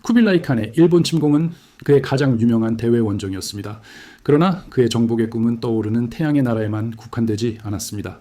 쿠빌라이 칸의 일본 침공은 그의 가장 유명한 대외 원정이었습니다. 그러나 그의 정복의 꿈은 떠오르는 태양의 나라에만 국한되지 않았습니다.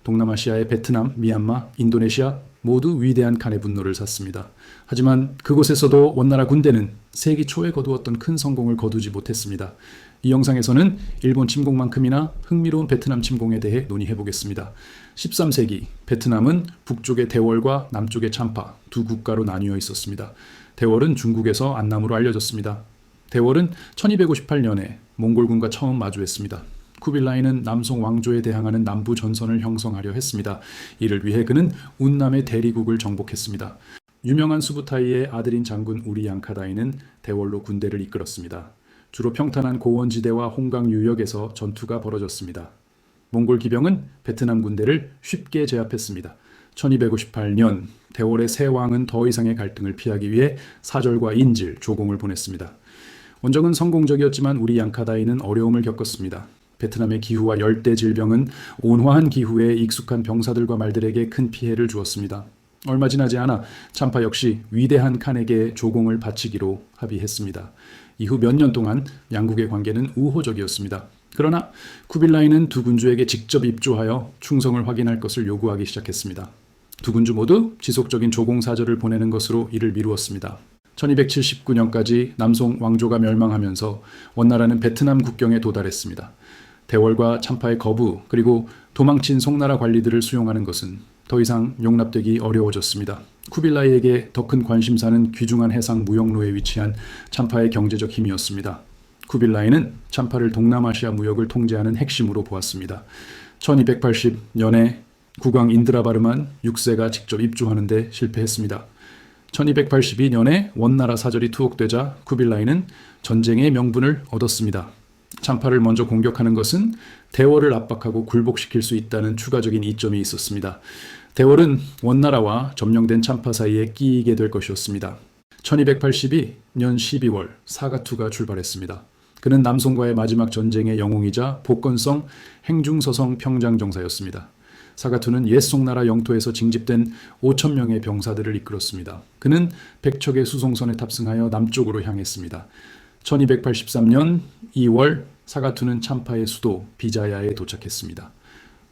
동남아시아의 베트남, 미얀마, 인도네시아 모두 위대한 칸의 분노를 샀습니다. 하지만 그곳에서도 원나라 군대는 세기 초에 거두었던 큰 성공을 거두지 못했습니다. 이 영상에서는 일본 침공만큼이나 흥미로운 베트남 침공에 대해 논의해 보겠습니다. 13세기 베트남은 북쪽의 대월과 남쪽의 참파 두 국가로 나뉘어 있었습니다. 대월은 중국에서 안남으로 알려졌습니다. 대월은 1258년에 몽골군과 처음 마주했습니다. 쿠빌라이는 남송 왕조에 대항하는 남부 전선을 형성하려 했습니다. 이를 위해 그는 운남의 대리국을 정복했습니다. 유명한 수부타이의 아들인 장군 우리 양카다이는 대월로 군대를 이끌었습니다. 주로 평탄한 고원지대와 홍강 유역에서 전투가 벌어졌습니다. 몽골 기병은 베트남 군대를 쉽게 제압했습니다. 1258년 대월의 새 왕은 더 이상의 갈등을 피하기 위해 사절과 인질, 조공을 보냈습니다. 원정은 성공적이었지만 우리 양카다이는 어려움을 겪었습니다. 베트남의 기후와 열대 질병은 온화한 기후에 익숙한 병사들과 말들에게 큰 피해를 주었습니다. 얼마 지나지 않아 참파 역시 위대한 칸에게 조공을 바치기로 합의했습니다. 이후 몇 년 동안 양국의 관계는 우호적이었습니다. 그러나 쿠빌라이는 두 군주에게 직접 입조하여 충성을 확인할 것을 요구하기 시작했습니다. 두 군주 모두 지속적인 조공 사절을 보내는 것으로 이를 미루었습니다. 1279년까지 남송 왕조가 멸망하면서 원나라는 베트남 국경에 도달했습니다. 대월과 참파의 거부 그리고 도망친 송나라 관리들을 수용하는 것은 더 이상 용납되기 어려워졌습니다. 쿠빌라이에게 더 큰 관심사는 귀중한 해상 무역로에 위치한 참파의 경제적 힘이었습니다. 쿠빌라이는 참파를 동남아시아 무역을 통제하는 핵심으로 보았습니다. 1280년에 국왕 인드라바르만 6세가 직접 입조하는 데 실패했습니다. 1282년에 원나라 사절이 투옥되자 쿠빌라이는 전쟁의 명분을 얻었습니다. 참파를 먼저 공격하는 것은 대월을 압박하고 굴복시킬 수 있다는 추가적인 이점이 있었습니다. 대월은 원나라와 점령된 참파 사이에 끼이게 될 것이었습니다. 1282년 12월 사가투가 출발했습니다. 그는 남송과의 마지막 전쟁의 영웅이자 복건성 행중서성 평장정사였습니다. 사가투는 옛 송나라 영토에서 징집된 5,000명의 병사들을 이끌었습니다. 그는 백척의 수송선에 탑승하여 남쪽으로 향했습니다. 1283년 2월 사가투는 참파의 수도 비자야에 도착했습니다.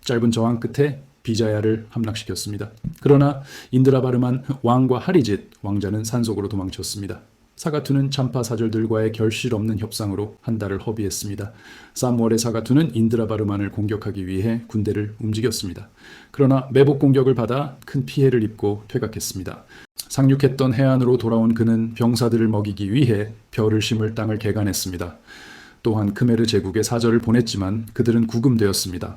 짧은 저항 끝에 비자야를 함락시켰습니다. 그러나 인드라바르만 왕과 하리짓 왕자는 산속으로 도망쳤습니다. 사가투는 참파 사절들과의 결실 없는 협상으로 한 달을 허비했습니다. 3월에 사가투는 인드라바르만을 공격하기 위해 군대를 움직였습니다. 그러나 매복 공격을 받아 큰 피해를 입고 퇴각했습니다. 상륙했던 해안으로 돌아온 그는 병사들을 먹이기 위해 벼를 심을 땅을 개간했습니다. 또한 크메르 제국에 사절을 보냈지만 그들은 구금되었습니다.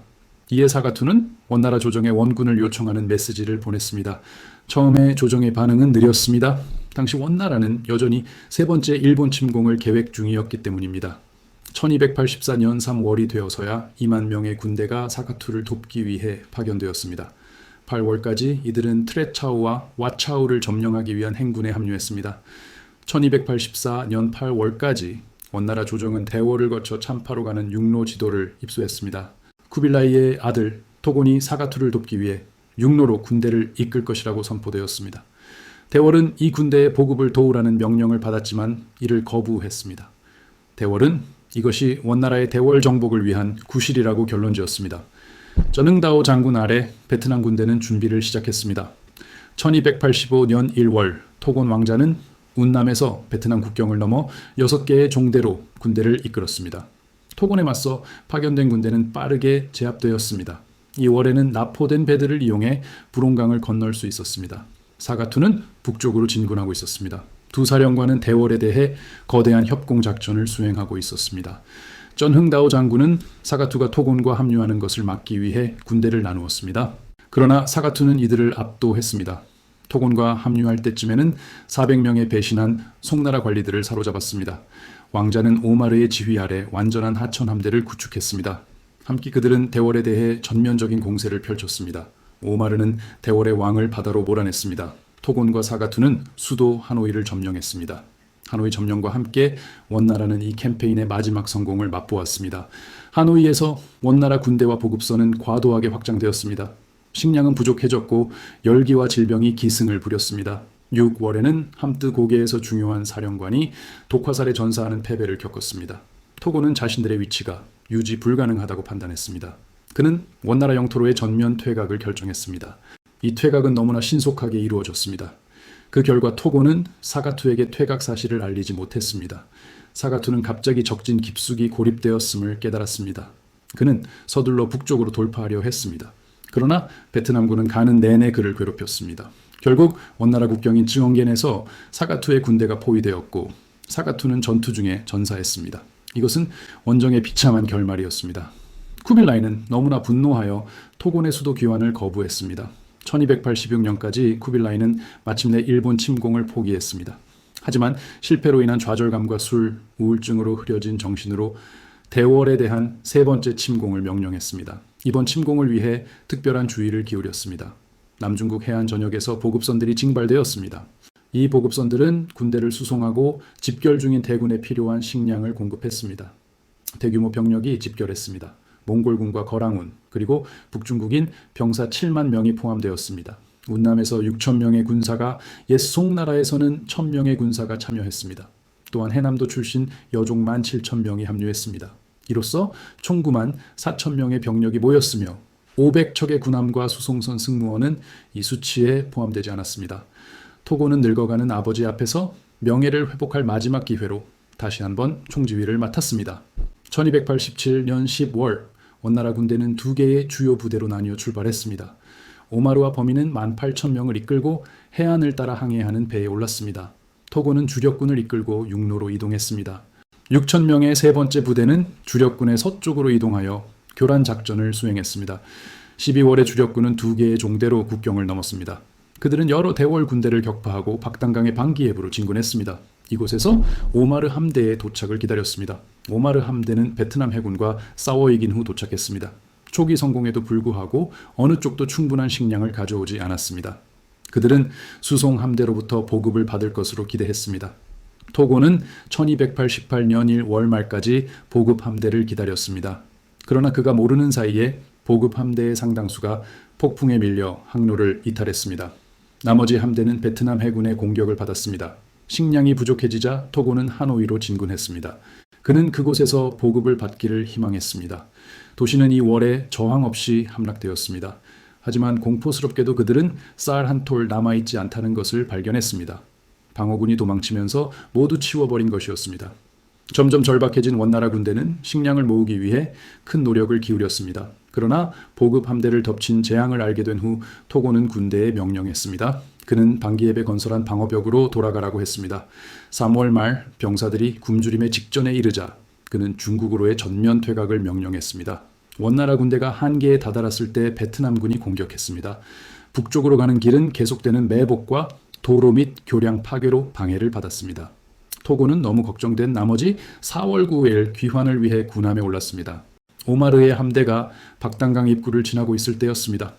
이에 사가투는 원나라 조정에 원군을 요청하는 메시지를 보냈습니다. 처음에 조정의 반응은 느렸습니다. 당시 원나라는 여전히 세 번째 일본 침공을 계획 중이었기 때문입니다. 1284년 3월이 되어서야 2만 명의 군대가 사가투를 돕기 위해 파견되었습니다. 8월까지 이들은 트레차우와 와차우를 점령하기 위한 행군에 합류했습니다. 1284년 8월까지 원나라 조정은 대월을 거쳐 참파로 가는 육로 지도를 입수했습니다. 쿠빌라이의 아들 토곤이 사가투를 돕기 위해 육로로 군대를 이끌 것이라고 선포되었습니다. 대월은 이 군대의 보급을 도우라는 명령을 받았지만 이를 거부했습니다. 대월은 이것이 원나라의 대월 정복을 위한 구실이라고 결론지었습니다. 쩌능다오 장군 아래 베트남 군대는 준비를 시작했습니다. 1285년 1월 토곤 왕자는 운남에서 베트남 국경을 넘어 6개의 종대로 군대를 이끌었습니다. 토곤에 맞서 파견된 군대는 빠르게 제압되었습니다. 2월에는 납포된 배들을 이용해 불온강을 건널 수 있었습니다. 사가투는 북쪽으로 진군하고 있었습니다. 두 사령관은 대월에 대해 거대한 협공 작전을 수행하고 있었습니다. 쩐흥다오 장군은 사가투가 토곤과 합류하는 것을 막기 위해 군대를 나누었습니다. 그러나 사가투는 이들을 압도했습니다. 토곤과 합류할 때쯤에는 400명의 배신한 송나라 관리들을 사로잡았습니다. 왕자는 오마르의 지휘 아래 완전한 하천 함대를 구축했습니다. 함께 그들은 대월에 대해 전면적인 공세를 펼쳤습니다. 오마르는 대월의 왕을 바다로 몰아냈습니다. 토곤과 사가투는 수도 하노이를 점령했습니다. 하노이 점령과 함께 원나라는 이 캠페인의 마지막 성공을 맛보았습니다. 하노이에서 원나라 군대와 보급선은 과도하게 확장되었습니다. 식량은 부족해졌고 열기와 질병이 기승을 부렸습니다. 6월에는 함뜨 고개에서 중요한 사령관이 독화살에 전사하는 패배를 겪었습니다. 토고는 자신들의 위치가 유지 불가능하다고 판단했습니다. 그는 원나라 영토로의 전면 퇴각을 결정했습니다. 이 퇴각은 너무나 신속하게 이루어졌습니다. 그 결과 토고는 사가투에게 퇴각 사실을 알리지 못했습니다. 사가투는 갑자기 적진 깊숙이 고립되었음을 깨달았습니다. 그는 서둘러 북쪽으로 돌파하려 했습니다. 그러나 베트남군은 가는 내내 그를 괴롭혔습니다. 결국 원나라 국경인 쯔엉겐에서 사가투의 군대가 포위되었고 사가투는 전투 중에 전사했습니다. 이것은 원정의 비참한 결말이었습니다. 쿠빌라이는 너무나 분노하여 토곤의 수도 귀환을 거부했습니다. 1286년까지 쿠빌라이는 마침내 일본 침공을 포기했습니다. 하지만 실패로 인한 좌절감과 술, 우울증으로 흐려진 정신으로 대월에 대한 세 번째 침공을 명령했습니다. 이번 침공을 위해 특별한 주의를 기울였습니다. 남중국 해안 전역에서 보급선들이 징발되었습니다. 이 보급선들은 군대를 수송하고 집결 중인 대군에 필요한 식량을 공급했습니다. 대규모 병력이 집결했습니다. 몽골군과 거랑운, 그리고 북중국인 병사 7만 명이 포함되었습니다. 운남에서 6천 명의 군사가, 옛 송나라에서는 1,000명의 군사가 참여했습니다. 또한 해남도 출신 여종 17,000명이 합류했습니다. 이로써 총 9만 4천 명의 병력이 모였으며 500척의 군함과 수송선 승무원은 이 수치에 포함되지 않았습니다. 토고는 늙어가는 아버지 앞에서 명예를 회복할 마지막 기회로 다시 한번 총지휘를 맡았습니다. 1287년 10월 원나라 군대는 두 개의 주요 부대로 나뉘어 출발했습니다. 오마르와 범인은 18,000명을 이끌고 해안을 따라 항해하는 배에 올랐습니다. 토고는 주력군을 이끌고 육로로 이동했습니다. 6,000명의 세 번째 부대는 주력군의 서쪽으로 이동하여 교란 작전을 수행했습니다. 12월에 주력군은 두 개의 종대로 국경을 넘었습니다. 그들은 여러 대월 군대를 격파하고 박단강의 방기해부로 진군했습니다. 이곳에서 오마르 함대의 도착을 기다렸습니다. 오마르 함대는 베트남 해군과 싸워 이긴 후 도착했습니다. 초기 성공에도 불구하고 어느 쪽도 충분한 식량을 가져오지 않았습니다. 그들은 수송 함대로부터 보급을 받을 것으로 기대했습니다. 토고는 1288년 1월 말까지 보급 함대를 기다렸습니다. 그러나 그가 모르는 사이에 보급 함대의 상당수가 폭풍에 밀려 항로를 이탈했습니다. 나머지 함대는 베트남 해군의 공격을 받았습니다. 식량이 부족해지자 토고는 하노이로 진군했습니다. 그는 그곳에서 보급을 받기를 희망했습니다. 도시는 이 월에 저항 없이 함락되었습니다. 하지만 공포스럽게도 그들은 쌀 한 톨 남아있지 않다는 것을 발견했습니다. 방어군이 도망치면서 모두 치워버린 것이었습니다. 점점 절박해진 원나라 군대는 식량을 모으기 위해 큰 노력을 기울였습니다. 그러나 보급 함대를 덮친 재앙을 알게 된 후 토고는 군대에 명령했습니다. 그는 방기앱에 건설한 방어벽으로 돌아가라고 했습니다. 3월 말 병사들이 굶주림의 직전에 이르자 그는 중국으로의 전면 퇴각을 명령했습니다. 원나라 군대가 한계에 다다랐을 때 베트남군이 공격했습니다. 북쪽으로 가는 길은 계속되는 매복과 도로 및 교량 파괴로 방해를 받았습니다. 토고는 너무 걱정된 나머지 4월 9일 귀환을 위해 군함에 올랐습니다. 오마르의 함대가 박단강 입구를 지나고 있을 때였습니다.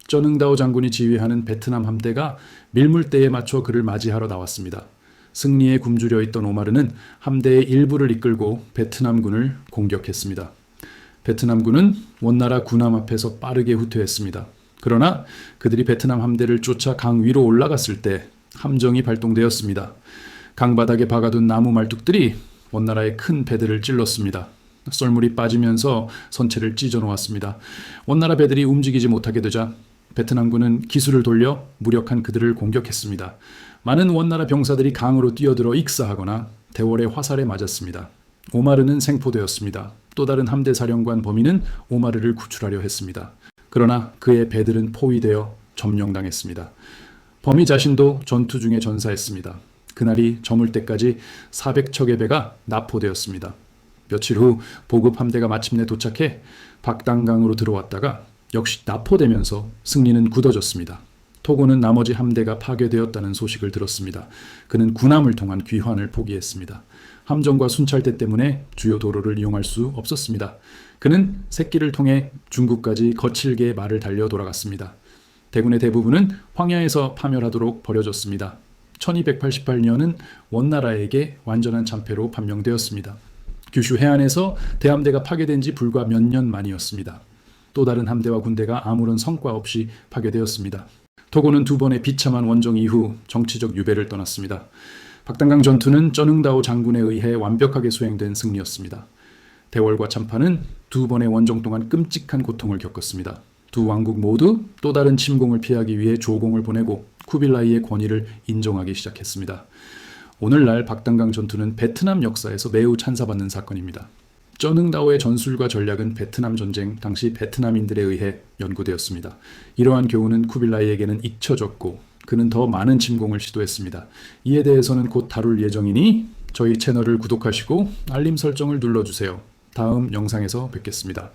쩌능다오 장군이 지휘하는 베트남 함대가 밀물대에 맞춰 그를 맞이하러 나왔습니다. 승리에 굶주려 있던 오마르는 함대의 일부를 이끌고 베트남군을 공격했습니다. 베트남군은 원나라 군함 앞에서 빠르게 후퇴했습니다. 그러나 그들이 베트남 함대를 쫓아 강 위로 올라갔을 때 함정이 발동되었습니다. 강바닥에 박아둔 나무 말뚝들이 원나라의 큰 배들을 찔렀습니다. 썰물이 빠지면서 선체를 찢어 놓았습니다. 원나라 배들이 움직이지 못하게 되자 베트남군은 기술을 돌려 무력한 그들을 공격했습니다. 많은 원나라 병사들이 강으로 뛰어들어 익사하거나 대월의 화살에 맞았습니다. 오마르는 생포되었습니다. 또 다른 함대 사령관 범인은 오마르를 구출하려 했습니다. 그러나 그의 배들은 포위되어 점령당했습니다. 범위 자신도 전투 중에 전사했습니다. 그날이 저물 때까지 400척의 배가 납포되었습니다. 며칠 후 보급 함대가 마침내 도착해 박단강으로 들어왔다가 역시 납포되면서 승리는 굳어졌습니다. 토고는 나머지 함대가 파괴되었다는 소식을 들었습니다. 그는 군함을 통한 귀환을 포기했습니다. 함정과 순찰대 때문에 주요 도로를 이용할 수 없었습니다. 그는 새끼를 통해 중국까지 거칠게 말을 달려 돌아갔습니다. 대군의 대부분은 황야에서 파멸하도록 버려졌습니다. 1288년은 원나라에게 완전한 참패로 판명되었습니다. 규슈 해안에서 대함대가 파괴된 지 불과 몇 년 만이었습니다. 또 다른 함대와 군대가 아무런 성과 없이 파괴되었습니다. 토고는 두 번의 비참한 원정 이후 정치적 유배를 떠났습니다. 박단강 전투는 쩌능다오 장군에 의해 완벽하게 수행된 승리였습니다. 대월과 참파는 두 번의 원정 동안 끔찍한 고통을 겪었습니다. 두 왕국 모두 또 다른 침공을 피하기 위해 조공을 보내고 쿠빌라이의 권위를 인정하기 시작했습니다. 오늘날 박단강 전투는 베트남 역사에서 매우 찬사받는 사건입니다. 쩌능다오의 전술과 전략은 베트남 전쟁 당시 베트남인들에 의해 연구되었습니다. 이러한 교훈은 쿠빌라이에게는 잊혀졌고 그는 더 많은 침공을 시도했습니다. 이에 대해서는 곧 다룰 예정이니 저희 채널을 구독하시고 알림 설정을 눌러주세요. 다음 영상에서 뵙겠습니다.